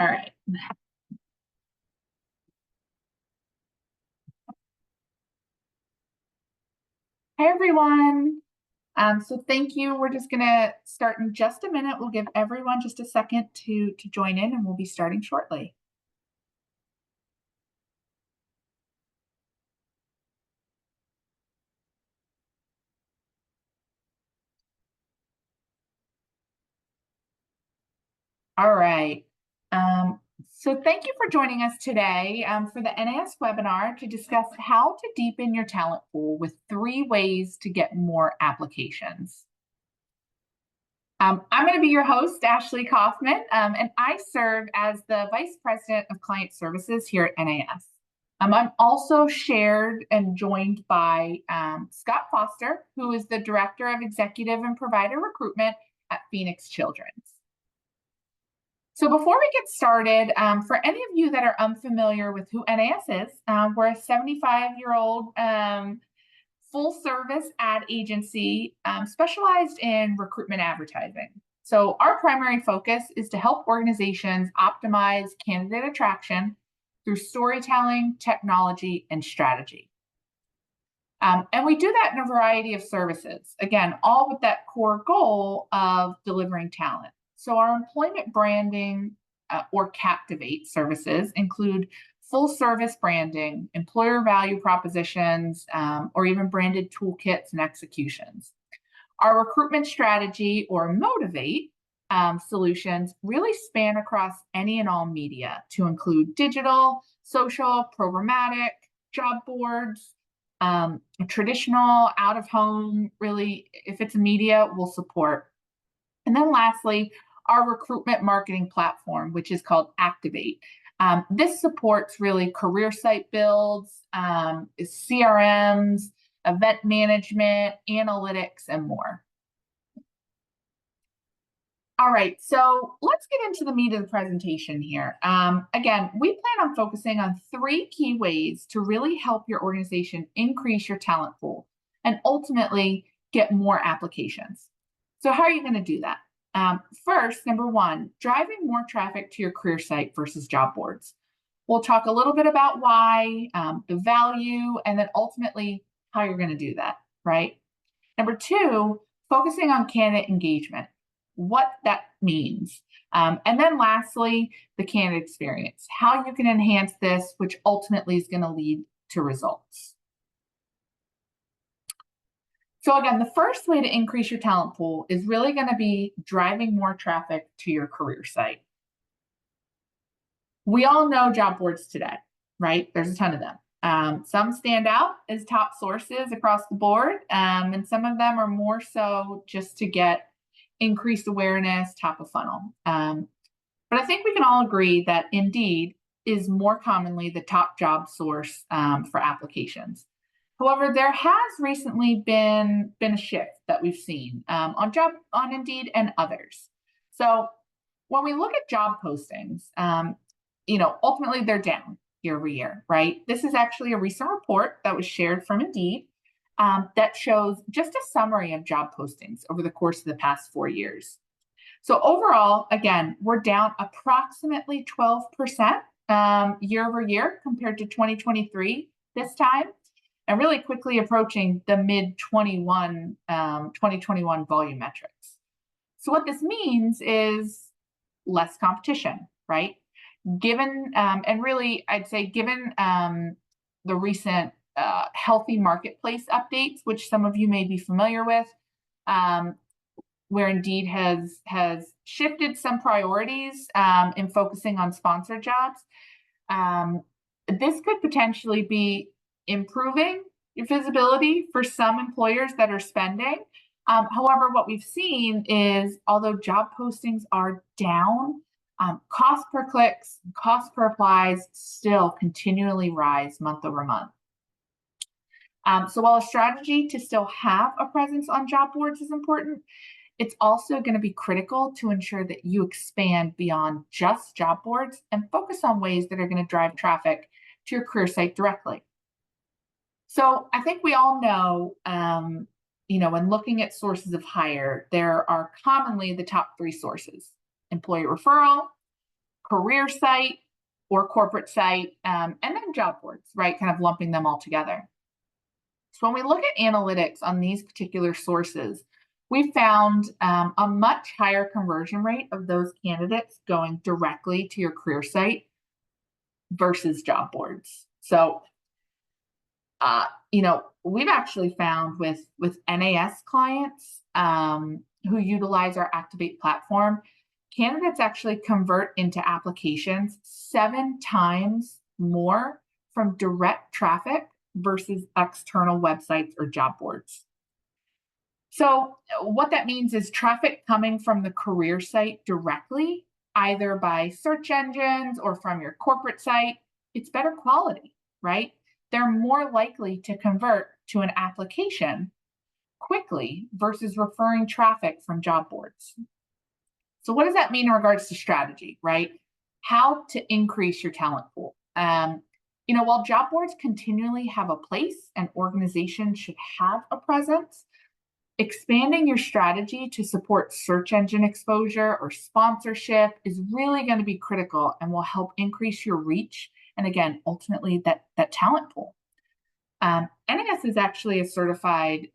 All right. Hi, everyone. So thank you. We're just going to start in just a minute. We'll give everyone just a second to join in, and we'll be starting shortly. All right. So thank you for joining us today for the NAS webinar to discuss how to deepen your talent pool with 3 ways to get more applications. I'm going to be your host, Ashley Kaufman, and I serve as the Vice President of Client Services here at NAS. I'm also shared and joined by Scott Foster, who is the Director of Executive and Provider Recruitment at Phoenix Children's. So before we get started, for any of you that are unfamiliar with who NAS is, we're a 75-year-old full-service ad agency specialized in recruitment advertising. So our primary focus is to help organizations optimize candidate attraction through storytelling, technology, and strategy. And we do that in a variety of services, again, all with that core goal of delivering talent. So our employment branding or Captivate services include full service branding, employer value propositions, or even branded toolkits and executions. Our recruitment strategy or Motivate solutions really span across any and all media to include digital, social, programmatic, job boards, traditional, out of home, really, if it's media, we'll support. And then lastly, our recruitment marketing platform, which is called Activate. This supports really career site builds, CRMs, event management, analytics, and more. All right, so let's get into the meat of the presentation here. Again, we plan on focusing on 3 key ways to really help your organization increase your talent pool and ultimately get more applications. So how are you going to do that? First, number 1, driving more traffic to your career site versus job boards. We'll talk a little bit about why, the value, and then ultimately how you're going to do that, right? Number 2, focusing on candidate engagement, what that means. And then lastly, the candidate experience, how you can enhance this, which ultimately is going to lead to results. So again, the first way to increase your talent pool is really going to be driving more traffic to your career site. We all know job boards today, right? There's a ton of them. Some stand out as top sources across the board, and some of them are more so just to get increased awareness, top of funnel. But I think we can all agree that Indeed is more commonly the top job source for applications. However, there has recently been a shift that we've seen on Indeed and others. So when we look at job postings, ultimately they're down year over year, right? This is actually a recent report that was shared from Indeed that shows just a summary of job postings over the course of the past 4 years. So overall, again, we're down approximately 12% year over year compared to 2023 this time, and really quickly approaching the mid-2021 volume metrics. So what this means is less competition, right? Given, and really, I'd say given the recent healthy marketplace updates, which some of you may be familiar with, where Indeed has shifted some priorities in focusing on sponsored jobs, this could potentially be improving your visibility for some employers that are spending. However, what we've seen is, although job postings are down, cost per clicks, cost per applies still continually rise month over month. So while a strategy to still have a presence on job boards is important, it's also going to be critical to ensure that you expand beyond just job boards and focus on ways that are going to drive traffic to your career site directly. So I think we all know, when looking at sources of hire, there are commonly the top 3 sources: employee referral, career site or corporate site, and then job boards, right? Kind of lumping them all together. So when we look at analytics on these particular sources, we found a much higher conversion rate of those candidates going directly to your career site versus job boards. So, we've actually found with NAS clients who utilize our Activate platform, candidates actually convert into applications 7 times more from direct traffic versus external websites or job boards. So what that means is traffic coming from the career site directly, either by search engines or from your corporate site, it's better quality, right? They're more likely to convert to an application quickly versus referring traffic from job boards. So what does that mean in regards to strategy, right? How to increase your talent pool. While job boards continually have a place and organizations should have a presence, expanding your strategy to support search engine exposure or sponsorship is really going to be critical and will help increase your reach and, again, ultimately that talent pool. NAS is actually a certified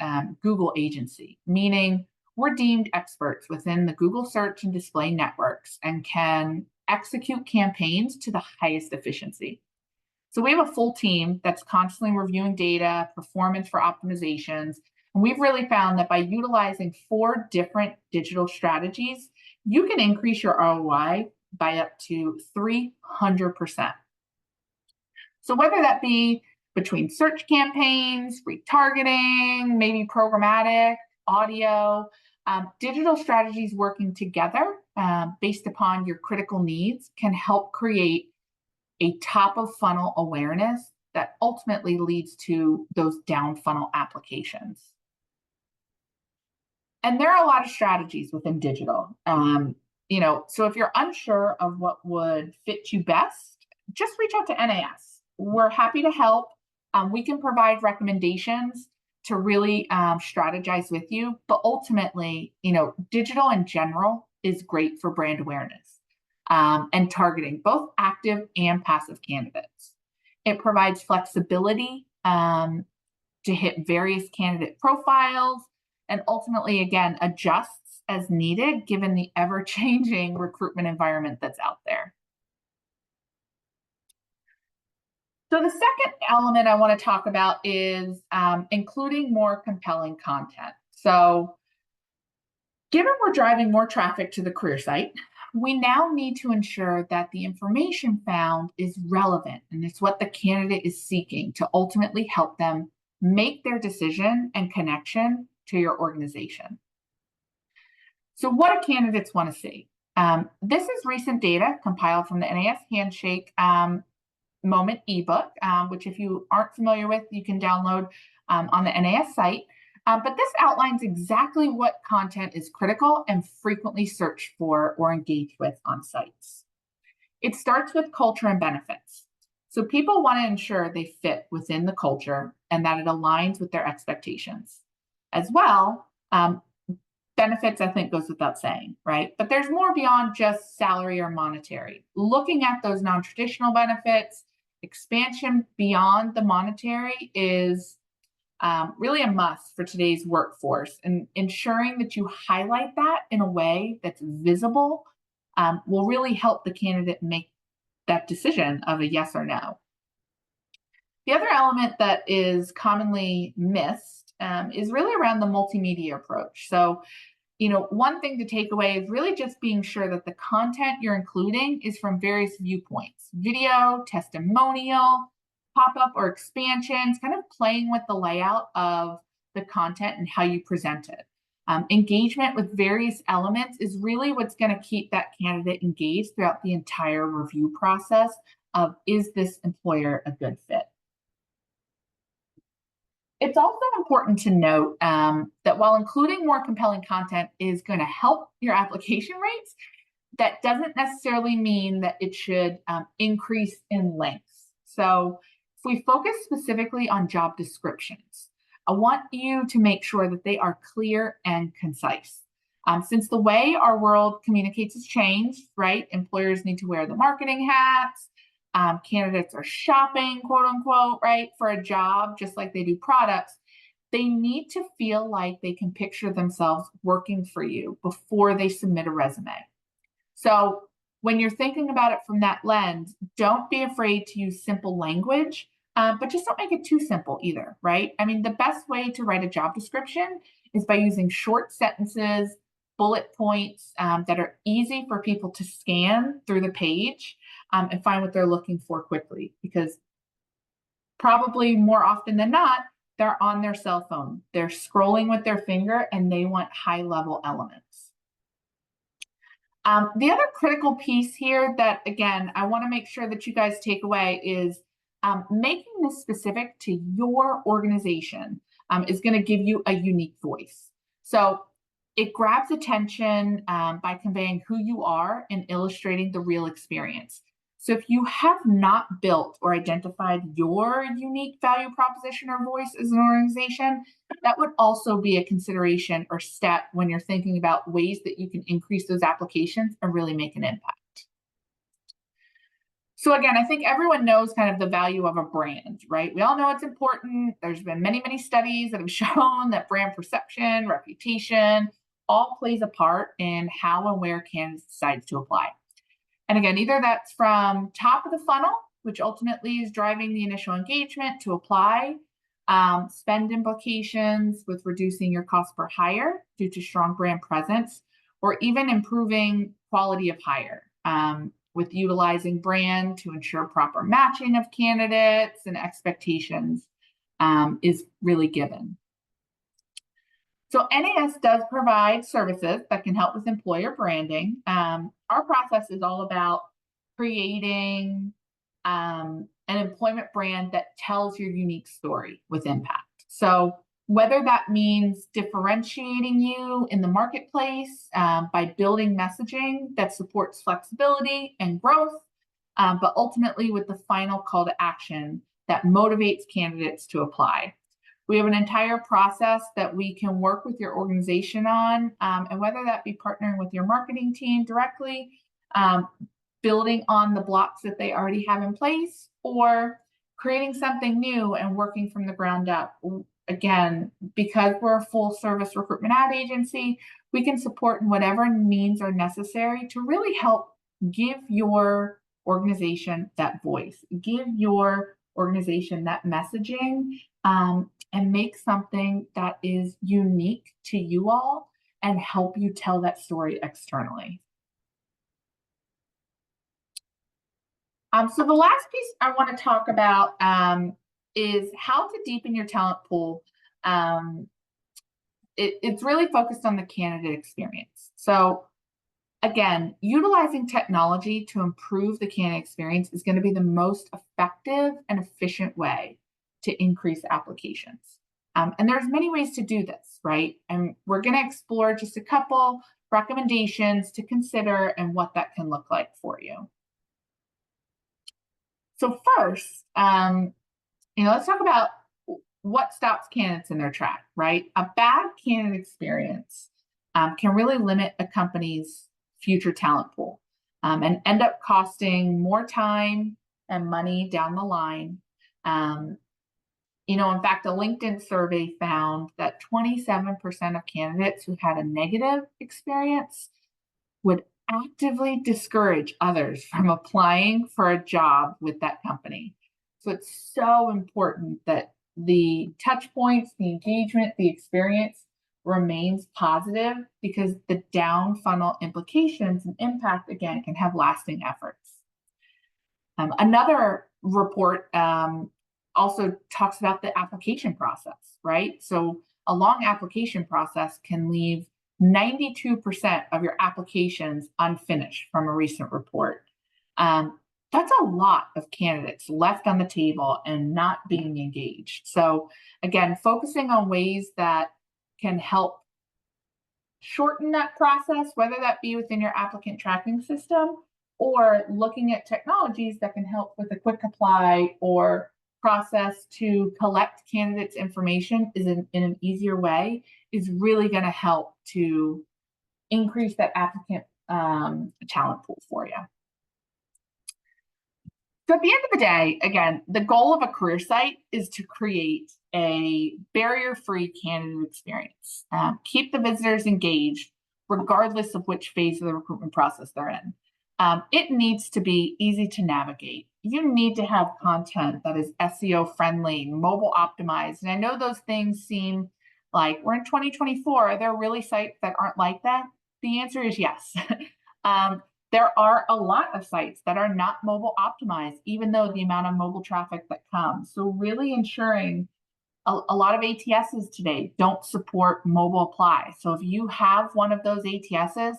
Google agency, meaning we're deemed experts within the Google search and display networks and can execute campaigns to the highest efficiency. So we have a full team that's constantly reviewing data, performance for optimizations, and we've really found that by utilizing 4 different digital strategies, you can increase your ROI by up to 300%. So whether that be between search campaigns, retargeting, maybe programmatic, audio, digital strategies working together based upon your critical needs can help create a top of funnel awareness that ultimately leads to those down funnel applications. And there are a lot of strategies within digital. So if you're unsure of what would fit you best, just reach out to NAS. We're happy to help. We can provide recommendations to really strategize with you. But ultimately, digital in general is great for brand awareness and targeting both active and passive candidates. It provides flexibility to hit various candidate profiles and ultimately, again, adjusts as needed given the ever-changing recruitment environment that's out there. So the second element I want to talk about is including more compelling content. So given we're driving more traffic to the career site, we now need to ensure that the information found is relevant and it's what the candidate is seeking to ultimately help them make their decision and connection to your organization. So what do candidates want to see? This is recent data compiled from the NAS Handshake Moment ebook, which if you aren't familiar with, you can download on the NAS site. But this outlines exactly what content is critical and frequently searched for or engaged with on sites. It starts with culture and benefits. So people want to ensure they fit within the culture and that it aligns with their expectations. As well, benefits, I think, goes without saying, right? But there's more beyond just salary or monetary. Looking at those non-traditional benefits, expansion beyond the monetary is really a must for today's workforce, and ensuring that you highlight that in a way that's visible will really help the candidate make that decision of a yes or no. The other element that is commonly missed is really around the multimedia approach. So, one thing to take away is really just being sure that the content you're including is from various viewpoints: video, testimonial, pop-up or expansions, kind of playing with the layout of the content and how you present it. Engagement with various elements is really what's going to keep that candidate engaged throughout the entire review process of, is this employer a good fit? It's also important to note that while including more compelling content is going to help your application rates, that doesn't necessarily mean that it should increase in length. So if we focus specifically on job descriptions, I want you to make sure that they are clear and concise. Since the way our world communicates has changed, right? Employers need to wear the marketing hats. Candidates are shopping, quote unquote, right, for a job, just like they do products. They need to feel like they can picture themselves working for you before they submit a resume. So when you're thinking about it from that lens, don't be afraid to use simple language, but just don't make it too simple either, right? I mean, the best way to write a job description is by using short sentences, bullet points that are easy for people to scan through the page and find what they're looking for quickly, because probably more often than not, they're on their cell phone. They're scrolling with their finger and they want high-level elements. The other critical piece here that, again, I want to make sure that you guys take away is making this specific to your organization is going to give you a unique voice. So it grabs attention by conveying who you are and illustrating the real experience. So if you have not built or identified your unique value proposition or voice as an organization, that would also be a consideration or step when you're thinking about ways that you can increase those applications and really make an impact. So again, I think everyone knows kind of the value of a brand, right? We all know it's important. There's been many, many studies that have shown that brand perception, reputation, all plays a part in how and where candidates decide to apply. And again, either that's from top of the funnel, which ultimately is driving the initial engagement to apply, spend implications with reducing your cost per hire due to strong brand presence, or even improving quality of hire with utilizing brand to ensure proper matching of candidates and expectations is really given. So NAS does provide services that can help with employer branding. Our process is all about creating an employment brand that tells your unique story with impact. So whether that means differentiating you in the marketplace by building messaging that supports flexibility and growth, but ultimately with the final call to action that motivates candidates to apply. We have an entire process that we can work with your organization on, and whether that be partnering with your marketing team directly, building on the blocks that they already have in place, or creating something new and working from the ground up. Again, because we're a full service recruitment ad agency, we can support in whatever means are necessary to really help give your organization that voice, give your organization that messaging, and make something that is unique to you all and help you tell that story externally. So the last piece I want to talk about is how to deepen your talent pool. It's really focused on the candidate experience. So again, utilizing technology to improve the candidate experience is going to be the most effective and efficient way to increase applications. And there's many ways to do this, right? And we're going to explore just a couple recommendations to consider and what that can look like for you. So first, let's talk about what stops candidates in their track, right? A bad candidate experience can really limit a company's future talent pool and end up costing more time and money down the line. In fact, a LinkedIn survey found that 27% of candidates who had a negative experience would actively discourage others from applying for a job with that company. So it's so important that the touch points, the engagement, the experience remains positive, because the down funnel implications and impact, again, can have lasting efforts. Another report also talks about the application process, right? So a long application process can leave 92% of your applications unfinished from a recent report. That's a lot of candidates left on the table and not being engaged. So again, focusing on ways that can help shorten that process, whether that be within your applicant tracking system or looking at technologies that can help with a quick apply or process to collect candidates' information in an easier way, is really going to help to increase that applicant talent pool for you. So at the end of the day, again, the goal of a career site is to create a barrier-free candidate experience. Keep the visitors engaged, regardless of which phase of the recruitment process they're in. It needs to be easy to navigate. You need to have content that is SEO friendly, mobile optimized. And I know those things seem like we're in 2024. Are there really sites that aren't like that? The answer is yes. There are a lot of sites that are not mobile optimized, even though the amount of mobile traffic that comes. So really ensuring a lot of ATSs today don't support mobile apply. So if you have one of those ATSs,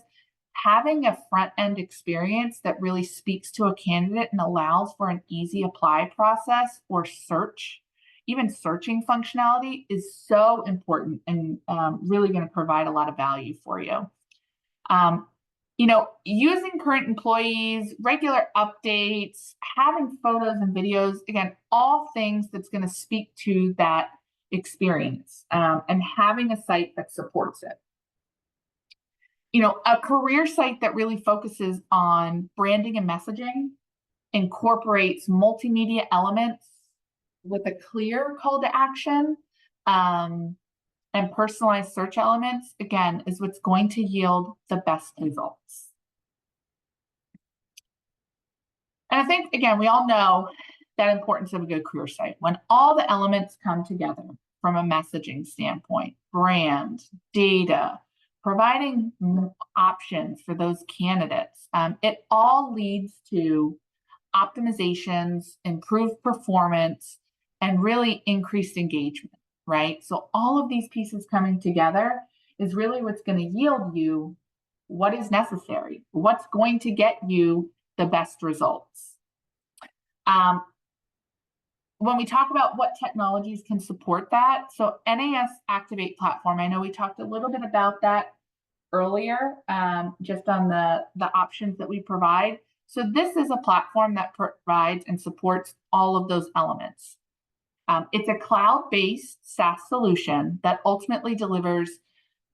having a front-end experience that really speaks to a candidate and allows for an easy apply process or search, even searching functionality, is so important and really going to provide a lot of value for you. Using current employees, regular updates, having photos and videos, again, all things that's going to speak to that experience, and having a site that supports it. A career site that really focuses on branding and messaging, incorporates multimedia elements with a clear call to action, and personalized search elements, again, is what's going to yield the best results. And I think, again, we all know that importance of a good career site. When all the elements come together from a messaging standpoint, brand, data, providing options for those candidates, it all leads to optimizations, improved performance, and really increased engagement, right? So all of these pieces coming together is really what's going to yield you what is necessary, what's going to get you the best results. When we talk about what technologies can support that, so NAS Activate platform, I know we talked a little bit about that earlier, just on the options that we provide. So this is a platform that provides and supports all of those elements. It's a cloud-based SaaS solution that ultimately delivers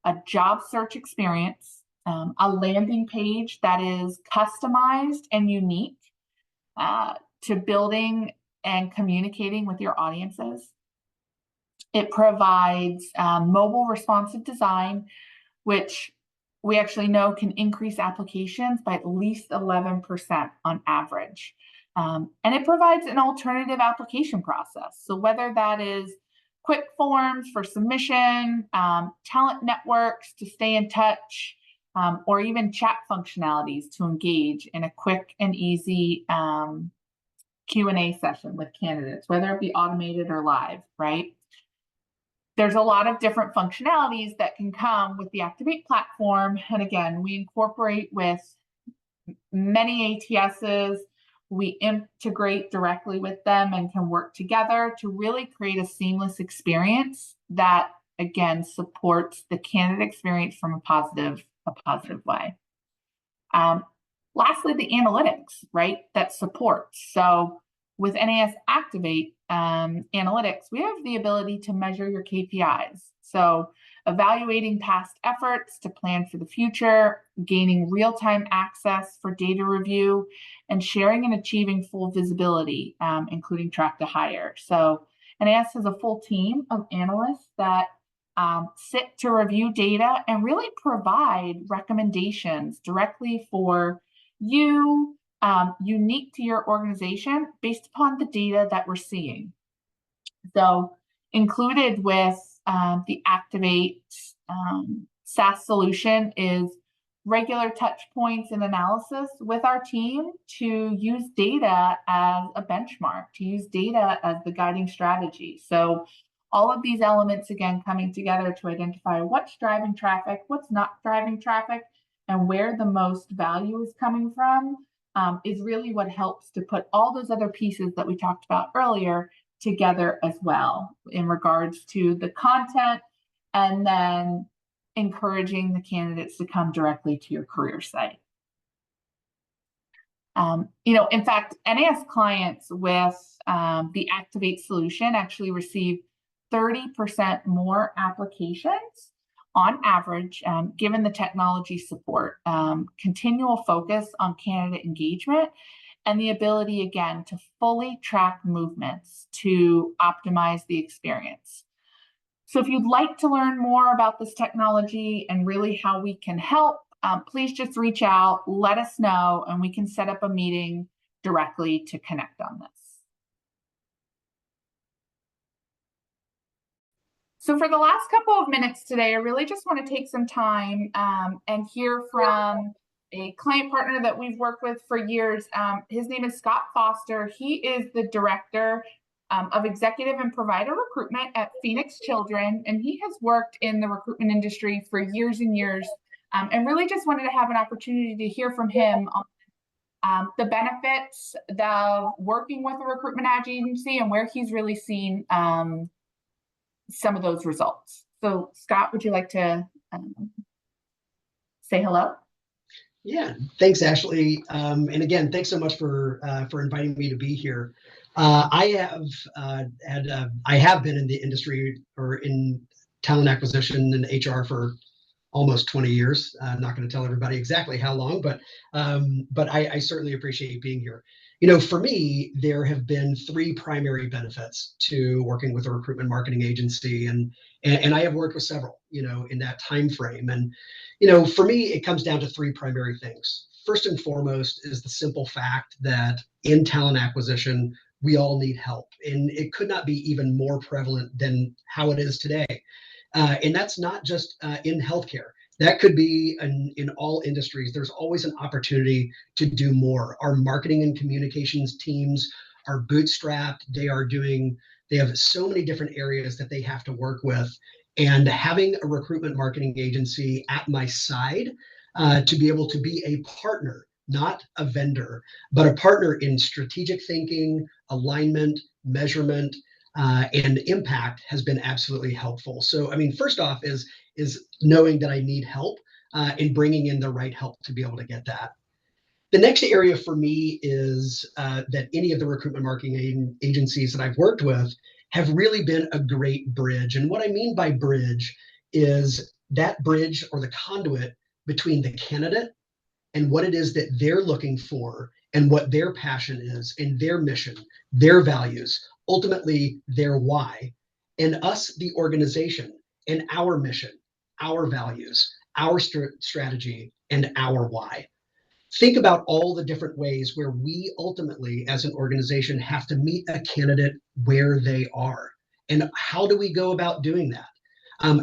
a job search experience, a landing page that is customized and unique to building and communicating with your audiences. It provides mobile responsive design, which we actually know can increase applications by at least 11% on average. And it provides an alternative application process. So whether that is quick forms for submission, talent networks to stay in touch, or even chat functionalities to engage in a quick and easy Q&A session with candidates, whether it be automated or live, right? There's a lot of different functionalities that can come with the Activate platform. And again, we incorporate with many ATSs. We integrate directly with them and can work together to really create a seamless experience that, again, supports the candidate experience from a positive way. Lastly, the analytics, right, that supports. So with NAS Activate analytics, we have the ability to measure your KPIs. So evaluating past efforts to plan for the future, gaining real-time access for data review, and sharing and achieving full visibility, including track to hire. So NAS has a full team of analysts that sit to review data and really provide recommendations directly for you, unique to your organization based upon the data that we're seeing. So included with the Activate SaaS solution is regular touch points and analysis with our team to use data as a benchmark, to use data as the guiding strategy. So all of these elements, again, coming together to identify what's driving traffic, what's not driving traffic, and where the most value is coming from, is really what helps to put all those other pieces that we talked about earlier together as well in regards to the content, and then encouraging the candidates to come directly to your career site. In fact, NAS clients with the Activate solution actually receive 30% more applications on average, given the technology support, continual focus on candidate engagement, and the ability, again, to fully track movements to optimize the experience. So if you'd like to learn more about this technology and really how we can help, please just reach out, let us know, and we can set up a meeting directly to connect on this. So for the last couple of minutes today, I really just want to take some time and hear from a client partner that we've worked with for years. His name is Scott Foster. He is the director of executive and provider recruitment at Phoenix Children, and he has worked in the recruitment industry for years and years, and really just wanted to have an opportunity to hear from him on the benefits of working with a recruitment agency and where he's really seen some of those results. So Scott, would you like to say hello? Yeah, thanks, Ashley. And again, thanks so much for inviting me to be here. I have been in the industry or in talent acquisition and HR for almost 20 years. I'm not going to tell everybody exactly how long, but I certainly appreciate being here. You know, for me, there have been three primary benefits to working with a recruitment marketing agency, and I have worked with several, you know, in that time frame. And you know, for me, it comes down to three primary things. First and foremost is the simple fact that in talent acquisition, we all need help, and it could not be even more prevalent than how it is today. And that's not just in healthcare. That could be in all industries. There's always an opportunity to do more. Our marketing and communications teams are bootstrapped. They have so many different areas that they have to work with. And having a recruitment marketing agency at my side to be able to be a partner, not a vendor, but a partner in strategic thinking, alignment, measurement, and impact has been absolutely helpful. So, I mean, first off is knowing that I need help in bringing in the right help to be able to get that. The next area for me is that any of the recruitment marketing agencies that I've worked with have really been a great bridge. And what I mean by bridge is that bridge or the conduit between the candidate and what it is that they're looking for and what their passion is and their mission, their values, ultimately their why, and us, the organization, and our mission, our values, our strategy, and our why. Think about all the different ways where we ultimately, as an organization, have to meet a candidate where they are. And how do we go about doing that?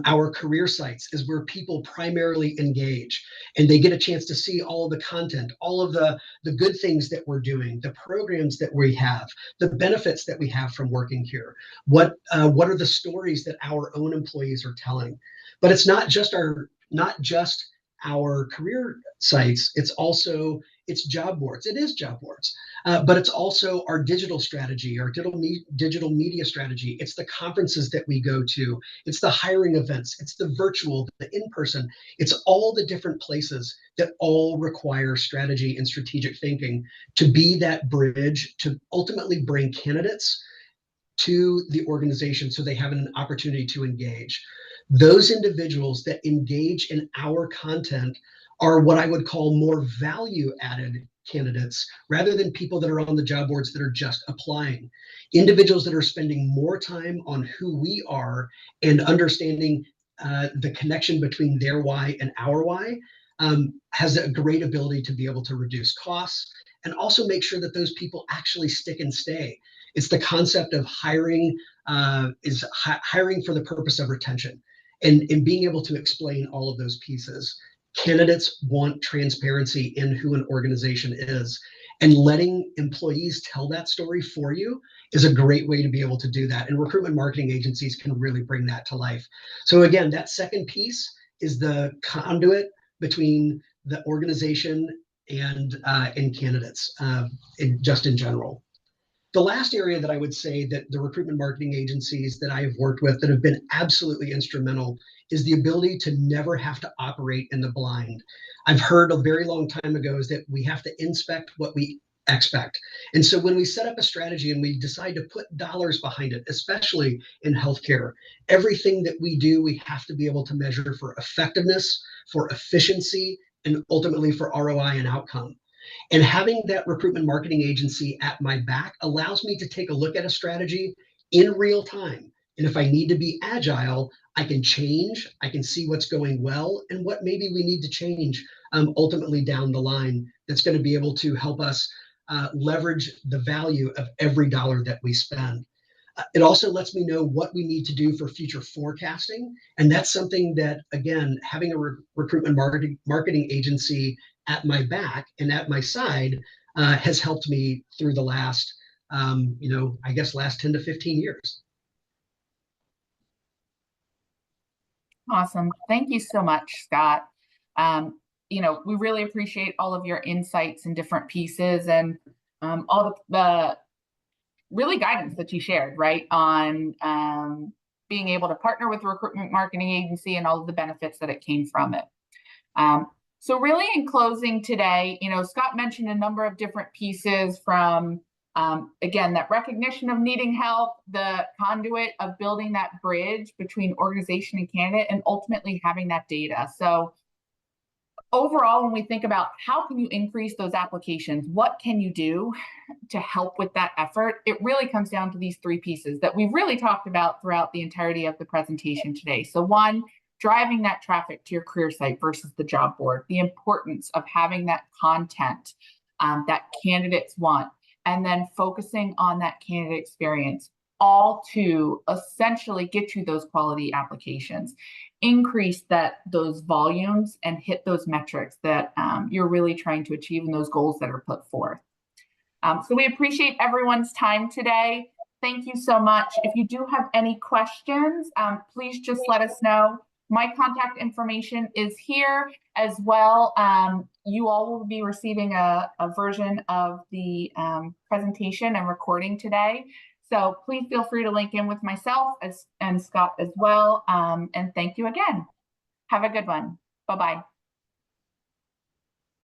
Our career sites is where people primarily engage, and they get a chance to see all of the content, all of the good things that we're doing, the programs that we have, the benefits that we have from working here. What are the stories that our own employees are telling? But it's not just our career sites. It's job boards. It is job boards, but it's also our digital strategy, our digital media strategy. It's the conferences that we go to. It's the hiring events. It's the virtual, the in-person. It's all the different places that all require strategy and strategic thinking to be that bridge to ultimately bring candidates to the organization so they have an opportunity to engage. Those individuals that engage in our content are what I would call more value added candidates rather than people that are on the job boards that are just applying. Individuals that are spending more time on who we are and understanding the connection between their why and our why has a great ability to be able to reduce costs and also make sure that those people actually stick and stay. It's the concept of hiring hiring for the purpose of retention and being able to explain all of those pieces. Candidates want transparency in who an organization is, and letting employees tell that story for you is a great way to be able to do that. And recruitment marketing agencies can really bring that to life. So again, that second piece is the conduit between the organization and candidates, just in general. The last area that I would say that the recruitment marketing agencies that I have worked with that have been absolutely instrumental is the ability to never have to operate in the blind. I've heard a very long time ago is that we have to inspect what we expect. And so when we set up a strategy and we decide to put dollars behind it, especially in healthcare, everything that we do, we have to be able to measure for effectiveness, for efficiency, and ultimately for ROI and outcome. And having that recruitment marketing agency at my back allows me to take a look at a strategy in real time. And if I need to be agile, I can change, I can see what's going well and what maybe we need to change ultimately down the line that's going to be able to help us leverage the value of every dollar that we spend. It also lets me know what we need to do for future forecasting. And that's something that, again, having a recruitment marketing agency at my back and at my side has helped me through the last, I guess, last 10 to 15 years. Awesome. Thank you so much, Scott. We really appreciate all of your insights and different pieces and all the really guidance that you shared, right, on being able to partner with a recruitment marketing agency and all of the benefits that it came from it. So really in closing today, Scott mentioned a number of different pieces from, again, that recognition of needing help, the conduit of building that bridge between organization and candidate, and ultimately having that data. So overall, when we think about how can you increase those applications, what can you do to help with that effort, it really comes down to these three pieces that we've really talked about throughout the entirety of the presentation today. So one, driving that traffic to your career site versus the job board, the importance of having that content that candidates want, and then focusing on that candidate experience, all to essentially get you those quality applications, increase those volumes and hit those metrics that you're really trying to achieve and those goals that are put forth. So we appreciate everyone's time today. Thank you so much. If you do have any questions, please just let us know. My contact information is here as well. You all will be receiving a version of the presentation and recording today. So please feel free to link in with myself and Scott as well. And thank you again. Have a good one. Bye-bye.